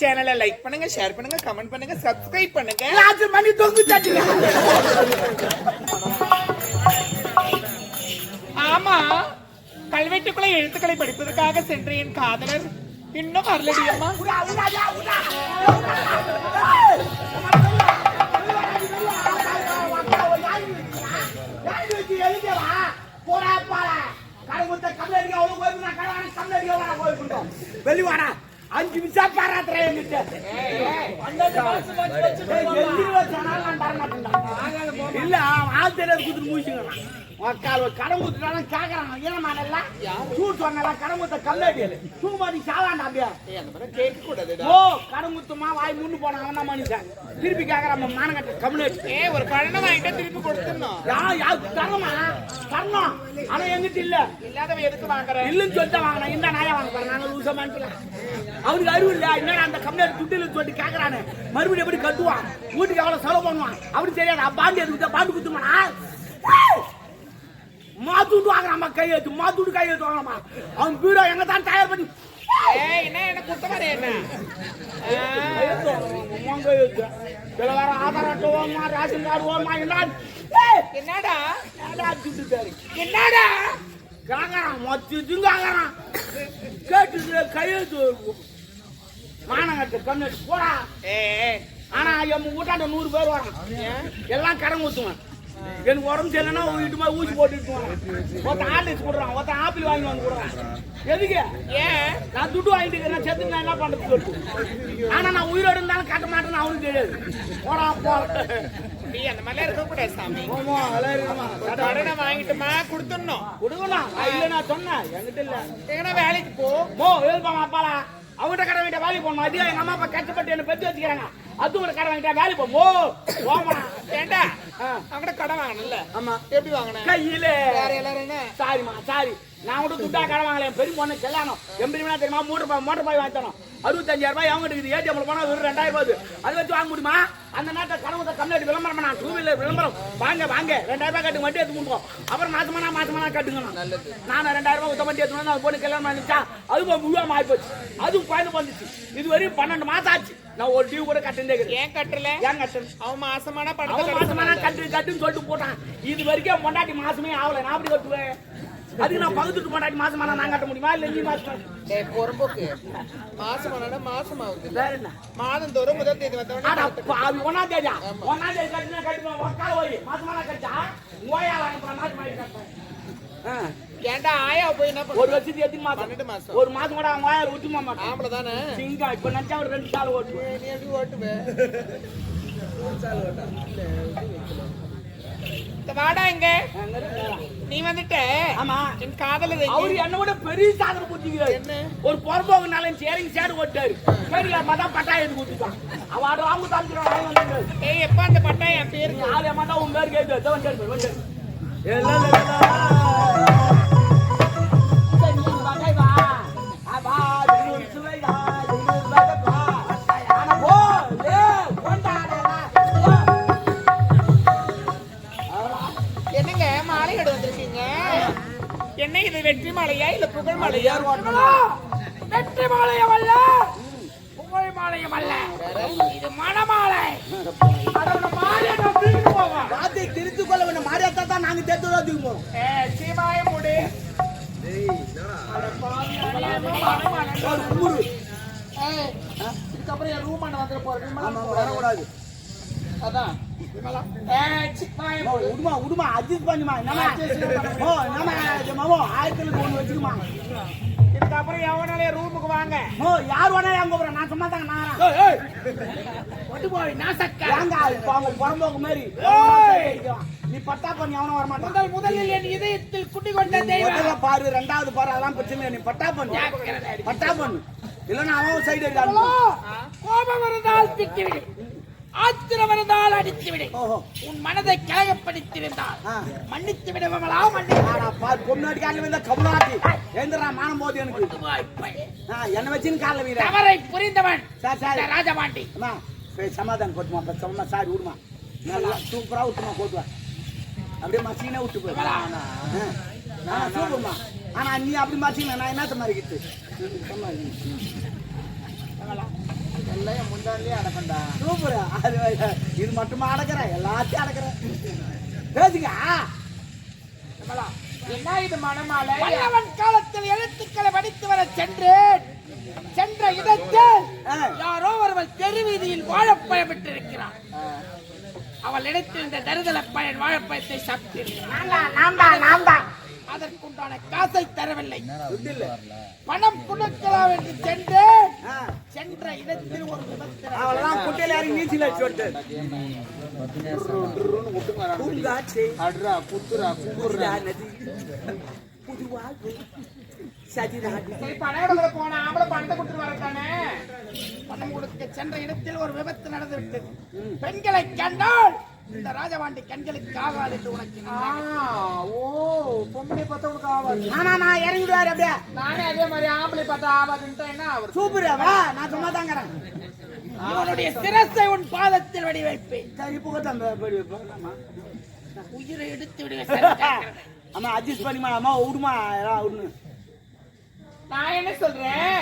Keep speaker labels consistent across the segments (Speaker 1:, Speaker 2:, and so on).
Speaker 1: சேனலை லைக் பண்ணுங்க, ஷேர் பண்ணுங்க, கமெண்ட் பண்ணுங்க, சப்ஸ்கிரைப் பண்ணுங்க.
Speaker 2: மணி தொங்கு தட்டு.
Speaker 1: ஆமா, கல்வெட்டுக்குள்ள எழுத்துக்களை படிப்பதற்காக சென்ற என் காதலர் இன்னும் வரலடி அம்மா.
Speaker 2: வெளிவாடா 5 நிமிஷம் பாராட்டுற என்கிட்ட. இல்ல ஆள் தெரியாது குடுத்து முடிச்சுங்க. கடன் குடுத்துட்டாலும் கேக்குறாங்க. ஏனமானல்ல சூட் சொன்னல கடன் குத்த கல்லடியல சூமாடி சாவாண்டா அப்படியே.
Speaker 1: கேட்க கூடாது.
Speaker 2: ஓ கடன் குத்துமா வாய் முன்னு போனா அவன மனுஷன் திருப்பி கேக்குறான் மானகட்ட கம்ப்ளீட்.
Speaker 1: ஒரு பழனை வாங்கிட்டு திருப்பி கொடுத்துடணும்.
Speaker 2: யார் தரமா தரணும். ஆனா எங்கிட்ட இல்ல.
Speaker 1: இல்லாதவன் எதுக்கு வாங்குறேன்?
Speaker 2: இல்லன்னு சொல்லிட்டு வாங்கினா இந்த நாயா வாங்க பாரு. நாங்க லூசா மாட்டல. அவனுக்கு அறிவு இல்ல. என்ன அந்த கம்ப்ளீட் துட்டில சொல்லி கேக்குறானே மறுபடியும் எப்படி கட்டுவான்? வீட்டுக்கு எவ்வளவு செலவு பண்ணுவான்? அப்படி தெரியாது. பாண்டி எதுக்கு பாண்டு குத்துமானா மாத்துட்டு வாங்கலாமா? கையெழுத்து மாத்துட்டு கையெழுத்து வாங்கலாமா? அவன் பீரோ எங்க தான் தயார் பண்ணி
Speaker 1: என்ன குத்த மாதிரி என்ன
Speaker 2: கையெழுத்து சில வேற ஆதார் அட்டை ஓமா ரேஷன் கார்டு ஓமா
Speaker 1: என்னடா
Speaker 2: என்னடா காங்கறான் மொத்தத்தையும் காங்கறான். கேட்டு கையெழுத்து மானங்கட்டு கண்ணு போடா. ஆனா என் வீட்டாண்ட 100 பேர் வரான். எல்லாம் கடன் ஊத்துவான். எனக்கு உடம்பு சரியில்லைன்னா வீட்டு மாதிரி ஊசி போட்டுட்டு ஒருத்தன் ஆர்டிஸ் கொடுறான், ஒருத்தன் ஆப்பிள் வாங்கி வந்து கொடுறான். எதுக்கு?
Speaker 1: ஏன்
Speaker 2: நான் துட்டு வாங்கிட்டு நான் செத்து நான் என்ன பண்றது சொல்லிட்டு. ஆனா நான் உயிரோடு இருந்தாலும் கட்ட மாட்டேன்னு அவனுக்கு தெரியாது. போடா போ
Speaker 1: அந்த மாதிரிலாம் இருக்க கூடாது சாமி.
Speaker 2: கடனை
Speaker 1: வாங்கிட்டுமா கொடுத்துடணும்.
Speaker 2: கொடுக்கணும். இல்ல நான் சொன்னேன் என்கிட்ட இல்ல.
Speaker 1: எங்கன்னா வேலைக்கு
Speaker 2: போ எழுப்பாங்க அப்பாலா. அவங்ககிட்ட கடை வாங்கிட்ட வேலைக்கு போகணும். அதிகம் எங்க அம்மா அப்பா கஷ்டப்பட்டு என்ன பெற்று வச்சுக்கிறாங்க. அது ஒரு கடை வாங்கிட்டா வேலை போமா.
Speaker 1: ஏண்டா அவங்ககிட்ட கடை வாங்கணும்ல?
Speaker 2: ஆமா.
Speaker 1: எப்படி வாங்கினேன்?
Speaker 2: கையில
Speaker 1: எல்லாரும் என்ன
Speaker 2: சாரிமா சாரி. நான் கூட துட்டா கடை வாங்கல. பெரிய பொண்ணு செல்லானோ 80 மணி தெரியுமா? மோட்டர் பாய் வாங்கி தரோம். 65,000 ரூபாய் அவங்க இருக்குது. ஏடிஎம்ல போனா ஒரு 2,000 ரூபாய். அதை வச்சு வாங்க முடியுமா? அந்த நேரத்தில் கடவுளை கம்ப்ளைண்ட் விளம்பரம் பண்ணா 2 வீலர் விளம்பரம் வாங்க 2,000 ரூபாய் கட்டு வண்டி எடுத்து கொடுப்போம். அப்புறம் மாசமானா கட்டுங்க. நான் 2,000 ரூபாய் வண்டி எடுத்து அது பொண்ணு கல்யாணம் வந்துச்சா அது முழுவா மாறி போச்சு. அதுவும் குழந்தை வந்துச்சு. இது வரையும் 12 மாசம் ஆச்சு. நான் ஒரு டியூ கூட கட்டுனே. ஏன் கட்டல? ஏன் கட்டல? அவன் மாசமான கட்டுன்னு சொல்லிட்டு போட்டான். இது வரைக்கும் பொண்டாட்டி மாசமே ஆகல. நான் அப்படி கட்டுவேன். அதுக்கு நான் பகுத்துட்டு பொண்டாட்டி மாசமான நான் கட்ட முடியுமா? இல்ல நீ மாசம்
Speaker 1: பொறுப்புக்கு மாசமான மாசம் ஆகுது.
Speaker 2: வேற என்ன?
Speaker 1: மாதம் தோறும் முதல் தேதி வந்தவன
Speaker 2: 1ஆம் தேதி கட்டினா கட்டுவேன். ஒக்கால போய் மாசமான கட்டா நோயால மாசம் மாதிரி கட்டுவேன்.
Speaker 1: ஏன்டா ஆயா போய் என்ன
Speaker 2: ஒரு வருஷத்துக்கு எத்தனை மாசம்? 12 மாசம். ஒரு மாசம் கூட அவன் ஆயா ஊத்துமா மாட்டான்.
Speaker 1: ஆம்பள தானே
Speaker 2: சிங்கா. இப்ப நினைச்சா ஒரு 2 சால் ஓட்டுவேன்.
Speaker 1: நீ எப்படி ஓட்டுவே? ஒரு சால் ஓட்டா வாடா இங்க. நீ வந்துட்ட.
Speaker 2: ஆமா.
Speaker 1: என் காதல
Speaker 2: அவரு என்ன விட பெரிய சாதனை புத்திக்கிறாரு. என்ன ஒரு பொறம்போகனால சேரிங் சேடு ஓட்டாரு. சரி அம்மாதான் பட்டாயம் எடுத்து கொடுத்துட்டான். அவட அவங்க தாங்கிறான்.
Speaker 1: ஏய் எப்ப அந்த பட்டாயம் என் பேரு
Speaker 2: ஆளு அம்மாதான் உன் பேர் கேட்டு வந்து
Speaker 1: என்னங்க மாலை கட்டு வந்திருக்கீங்க? என்ன இது வெற்றி மாலையா இல்ல புகழ் மாலையா?
Speaker 2: வெற்றி மாலையம் அல்ல, புகழ் மாலையம் அல்ல, இது மணமாலை. வார்த்தை திருத்து கொள்ள வேண்டும். மாரியாத்தா தான் நாங்க தெரிஞ்சு போறோம்.
Speaker 1: சீமாய முடி இதுக்கப்புறம் என் ரூம் வந்துட போறேன்.
Speaker 2: வரக்கூடாது.
Speaker 1: அதான்
Speaker 2: உடுமா அட்ஜஸ்ட் பண்ணுமா. ஆயிரத்துக்கு ஒண்ணு வச்சுக்குமா.
Speaker 1: இதுக்கப்புறம் எவனாலே ரூமுக்கு வாங்க.
Speaker 2: யார் வேணாலும் அங்க போறேன். நான் சும்மா தாங்க நான்
Speaker 1: போய் நாசக்கா
Speaker 2: அவங்க புறம்போக்கு மாதிரி நீ பட்டா பண்ணி அவனும் வரமாட்டான்.
Speaker 1: முதலில் என் இதயத்தில் குட்டி கொண்ட தெய்வம்
Speaker 2: பாரு. 2வது பாரு. அதெல்லாம் பிரச்சனை. நீ பட்டா பண்ணு இல்லன்னா அவன் சைடு
Speaker 1: கோபம் இருந்தால் திட்டிவிடு, ஆத்திரம் இருந்தால் அடித்துவிடு, உன் மனதை கலகப்படுத்திருந்தால் மன்னித்து விடுவங்களா?
Speaker 2: பொண்ணு கமலாட்டி எந்திரா மானம் போது எனக்கு என்ன வச்சுன்னு கால வீர
Speaker 1: தவறை புரிந்தவன் ராஜபாண்டி.
Speaker 2: சமாதானம் போட்டுமா. சொன்னா சாரி விடுமா. நல்லா சூப்பரா விட்டுமா போட்டுவா. அப்படியே மசீனே விட்டு போயிடுமா. சூப்பர்மா. ஆனா நீ அப்படி மசீன நான் என்னத்த மாதிரி கிட்டு சூப்பர். இது மட்டுமா அடக்குறேன், எல்லாத்தையும் அடக்குறேன். பேசுங்க.
Speaker 1: என்ன இது மணமாலை?
Speaker 3: பல்லவன் காலத்தில் எழுத்துக்களை படித்து வர சென்றேன். சென்ற இடத்தில் யாரோ ஒருவர் தெருவீதியில் வாழைப்பழம் விட்டிருக்கிறார். அவள் நினைத்திருந்த தருதல பயன் வாழைப்பழத்தை சாப்பிட்டிருக்கிறார். அதற்குண்டான காசை தரவில்லை. பணம் கொடுக்கலாம் என்று சென்றேன். சென்ற இடத்தில் ஒரு விபத்து.
Speaker 2: அவெல்லாம் குட்டையில யாரும் நீச்சல் அடிச்சு விட்டு
Speaker 1: போன ஆம்பளை பணத்தை கொடுத்துட்டு வரத்தானே.
Speaker 3: பணம் கொடுக்க சென்ற இடத்தில் ஒரு விபத்து நடந்துவிட்டது. பெண்களை கண்டால் இந்த ராஜபாண்டி கண்களுக்கு ஆகாது என்று உனக்கு
Speaker 1: பொம்பளை பார்த்தா உனக்கு ஆகாது.
Speaker 2: நான் இறங்கிடுவாரு அப்படியே.
Speaker 1: நானே அதே மாதிரி ஆம்பளை பார்த்தா ஆகாதுன்ட்டு என்ன அவர்
Speaker 2: சூப்பர். நான் சும்மா தாங்கிறேன்.
Speaker 3: இவனுடைய சிரசை உன் பாதத்தில் வடி வைப்பேன்.
Speaker 2: சரி புகத்தாம்
Speaker 3: உயிரை எடுத்து விடுவேன்.
Speaker 2: அம்மா அட்ஜஸ்ட் பண்ணிமா. அம்மா விடுமா ஒண்ணு.
Speaker 1: நான் என்ன சொல்றேன்?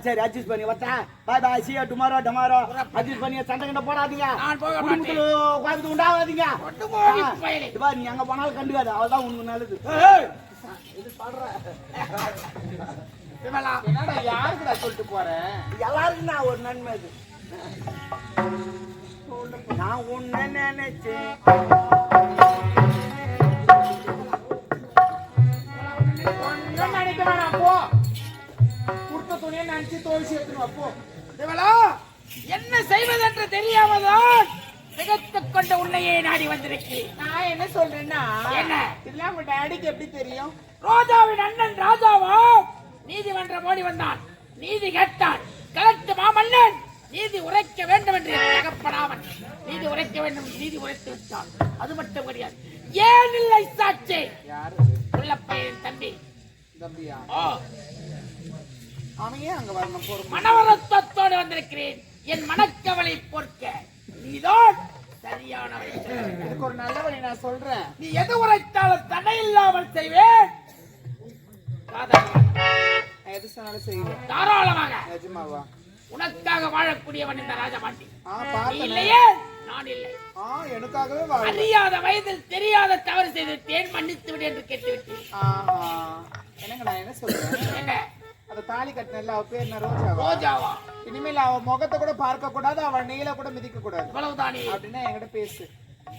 Speaker 2: சரி அட்ஜஸ்ட் பண்ணி வட்டா. பாய் பாய். see you tomorrow. அட்ஜஸ்ட் பண்ணி சண்டை கிட்ட போடாதீங்க.
Speaker 3: நான் போக மாட்டேன்.
Speaker 2: குடும்பத்துல உண்டாகாதீங்க. நீ அங்க போனாலும் கண்டுக்காது. அவள்தான் உனக்கு நல்லது. இது சொல்றேன்.
Speaker 1: என்னடா யாருக்குடா சொல்லிட்டு போறேன்?
Speaker 2: எல்லாருக்கும் நான் ஒரு நன்மை. இது நான் உன்ன நினைச்சேன்.
Speaker 1: நினைக்க வேணாம் போ. குடுத்த துணியை நினைச்சு தோல்சி எடுத்துன்னு அப்போ.
Speaker 3: என்ன செய்வதென்று தெரியாமதான் திகைத்துக் கொண்ட உன்னையே நாடி வந்திருக்கிறேன்.
Speaker 1: நான் என்ன சொல்றேன்னா,
Speaker 3: என்ன
Speaker 1: இதெல்லாம் உங்க டாடிக்கு எப்படி தெரியும்?
Speaker 3: ரோஜாவின் அண்ணன் ராஜாவா நீதிமன்றம் ஓடி வந்தான். நீதி கேட்டான். கலெக்ட் மாமன்னன் நீதி உரைக்க வேண்டும் என்று தகப்படாமன் நீதி உரைக்க வேண்டும். நீதி உரைத்து விட்டான். அது மட்டும் கிடையாது. ஏன் இல்லை சாட்சி? உள்ளப்பையன் தம்பி.
Speaker 1: தம்பியா? அவன் ஏன் அங்க வரணும்?
Speaker 3: மனவரத்தோடு வந்திருக்கிறேன். என் மனக்கவலை பொறுக்க நீதான் சரியானவை.
Speaker 1: இதுக்கு ஒரு நல்ல வழி நான் சொல்றேன்.
Speaker 3: நீ எது உரைத்தாலும் தடை இல்லாமல் செய்வேன்.
Speaker 1: எது சொன்னாலும் செய்வேன்
Speaker 3: தாராளமாக.
Speaker 1: நிஜமாவா?
Speaker 3: உனக்காக வாழக்கூடியவன் இந்த ராஜபாண்டி.
Speaker 1: பார்த்தேன்.
Speaker 3: இல்லையே நான் இல்லை.
Speaker 1: எனக்காகவே வாழ.
Speaker 3: அறியாத வயதில் தெரியாத தவறு செய்துவிட்டேன். மன்னித்து விடு என்று கேட்டுவிட்டேன்.
Speaker 1: என்னங்க நான் என்ன சொல்றேன்?
Speaker 3: என்ன?
Speaker 1: அந்த தாலி கட்டினல அவ பேர் என்ன? ரோஜாவா?
Speaker 3: ரோஜாவா?
Speaker 1: இனிமேல் அவ முகத்தை கூட பார்க்க கூடாது. அவ நீல கூட மிதிக்க கூடாது.
Speaker 3: இவ்வளவுதானே?
Speaker 1: அப்படின்னா என்கிட்ட பேசு.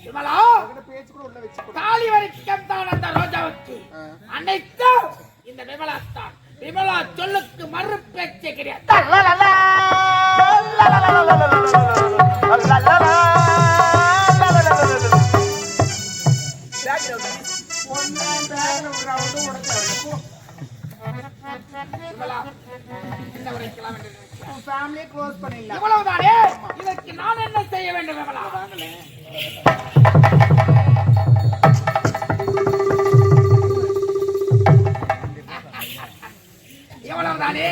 Speaker 3: விமலா
Speaker 1: என்கிட்ட பேச்சு கூட உள்ள வச்சு
Speaker 3: தாலி வரைக்கும் தான் அந்த ரோஜாவுக்கு. அனைத்தும் இந்த விமலா தான். விமலா சொல்லுக்கு மறு பேச்சே கிடையாது.
Speaker 1: ஃபேமிலியை க்ளோஸ் பண்ணிடலாம்.
Speaker 3: இவ்வளவுதானே? இதற்கு நான் என்ன செய்ய வேண்டும் விமலா? இவ்வளவுதானே?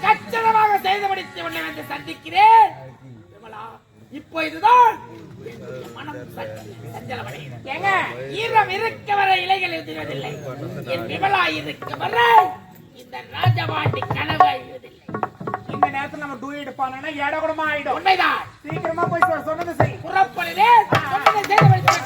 Speaker 3: கச்சிதமாக செய்து முடித்து உன்னை வந்து சந்திக்கிறேன் விமலா. இப்போ இதுதான் மனம் சஞ்சலமடைகிறது. ஏங்க ஈரம் இருக்க வரை இலைகள் எழுதுவதில்லை. என் விமலா இருக்க வரை இந்த ராஜபாண்டி கனவு எழுதுவதில்லை.
Speaker 1: இந்த நேரத்துல நம்ம டூ எடுப்பானா ஏட கூடமா ஆயிடும்.
Speaker 3: உண்மைதான்.
Speaker 1: சீக்கிரமா போய் சொன்னது செய்.
Speaker 3: புறப்படுதே. சொன்னதை செய்து முடித்து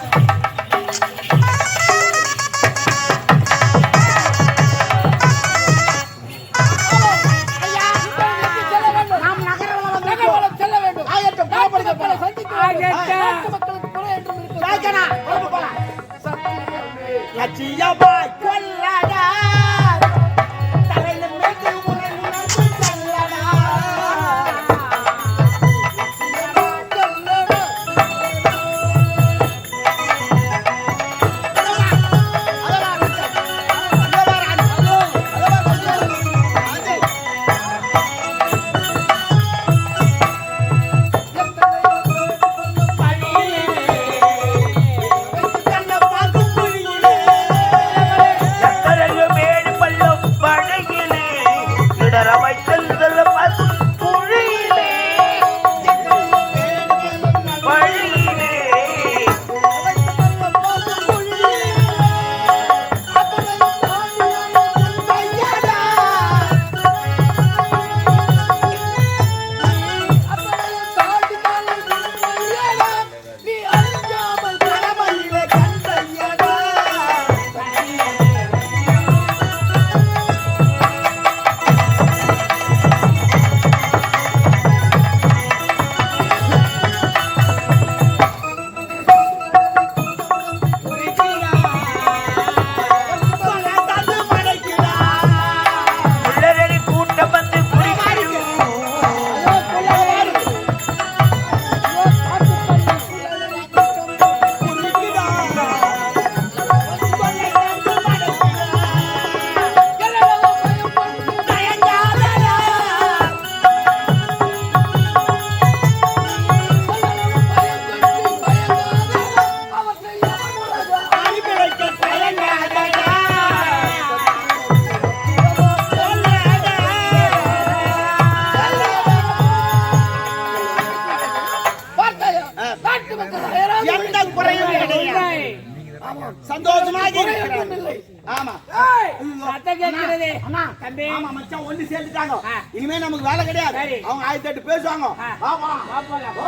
Speaker 3: நாட்டு மக்கள் அயராது
Speaker 1: எந்த குறையும் கிடையாது. சந்தோஷமாக இருக்கிறார். ஆமா
Speaker 3: ஏய், சத்தம் கேட்கிறது.
Speaker 2: அண்ணா
Speaker 3: தம்பி.
Speaker 2: ஆமா மச்சான் ஒண்ணு சேர்ந்துட்டாங்க
Speaker 3: ஆ.
Speaker 2: இனிமே நமக்கு வேலை கிடையாது
Speaker 3: சரி.
Speaker 2: அவங்க 1008 பேசுவாங்க
Speaker 3: ஆ.
Speaker 2: ஆமா
Speaker 3: வா போலாம்.
Speaker 2: ஓ